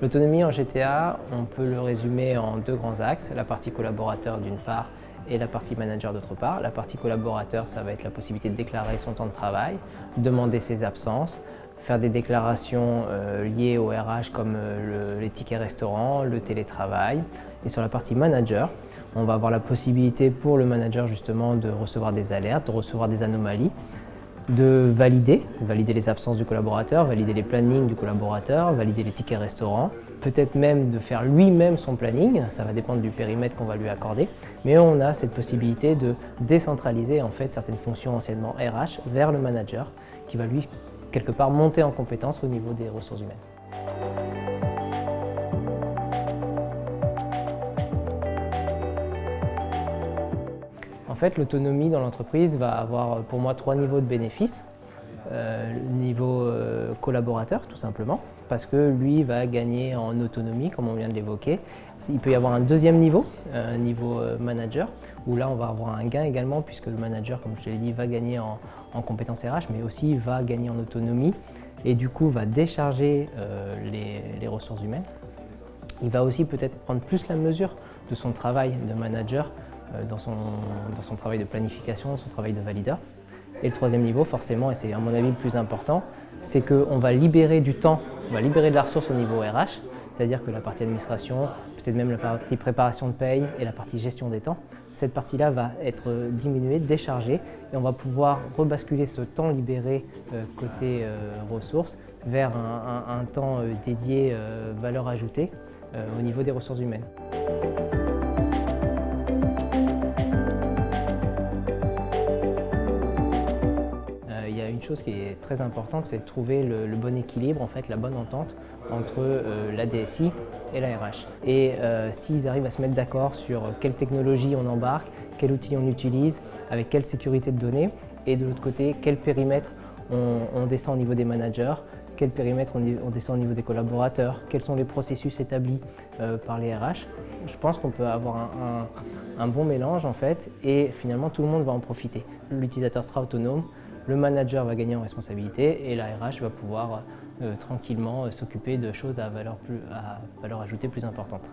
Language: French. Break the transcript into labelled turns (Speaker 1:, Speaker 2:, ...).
Speaker 1: L'autonomie en GTA, on peut le résumer en deux grands axes, la partie collaborateur d'une part et la partie manager d'autre part. La partie collaborateur, ça va être la possibilité de déclarer son temps de travail, demander ses absences, faire des déclarations liées au RH comme les tickets restaurants, le télétravail. Et sur la partie manager, on va avoir la possibilité pour le manager justement de recevoir des alertes, de recevoir des anomalies, de valider les absences du collaborateur, valider les plannings du collaborateur, valider les tickets restaurants, peut-être même de faire lui-même son planning, ça va dépendre du périmètre qu'on va lui accorder, mais on a cette possibilité de décentraliser en fait certaines fonctions anciennement RH vers le manager qui va lui quelque part monter en compétence au niveau des ressources humaines. En fait, l'autonomie dans l'entreprise va avoir pour moi trois niveaux de bénéfices. Le niveau collaborateur, tout simplement, parce que lui va gagner en autonomie, comme on vient de l'évoquer. Il peut y avoir un deuxième niveau, un niveau manager, où là on va avoir un gain également, puisque le manager, comme je l'ai dit, va gagner en compétences RH, mais aussi va gagner en autonomie, et du coup va décharger les ressources humaines. Il va aussi peut-être prendre plus la mesure de son travail de manager dans son travail de planification, son travail de valideur. Et le troisième niveau, forcément, et c'est à mon avis le plus important, c'est qu'on va libérer du temps, on va libérer de la ressource au niveau RH, c'est-à-dire que la partie administration, peut-être même la partie préparation de paye et la partie gestion des temps, cette partie-là va être diminuée, déchargée, et on va pouvoir rebasculer ce temps libéré côté ressources vers un temps dédié valeur ajoutée au niveau des ressources humaines. Une chose qui est très importante, c'est de trouver le bon équilibre, en fait, la bonne entente entre la DSI et la RH. Et s'ils arrivent à se mettre d'accord sur quelle technologie on embarque, quel outil on utilise, avec quelle sécurité de données, et de l'autre côté, quel périmètre on descend au niveau des managers, quel périmètre on descend au niveau des collaborateurs, quels sont les processus établis par les RH, je pense qu'on peut avoir un bon mélange, en fait, et finalement tout le monde va en profiter. L'utilisateur sera autonome, le manager va gagner en responsabilité et la RH va pouvoir tranquillement s'occuper de choses à valeur ajoutée plus importante.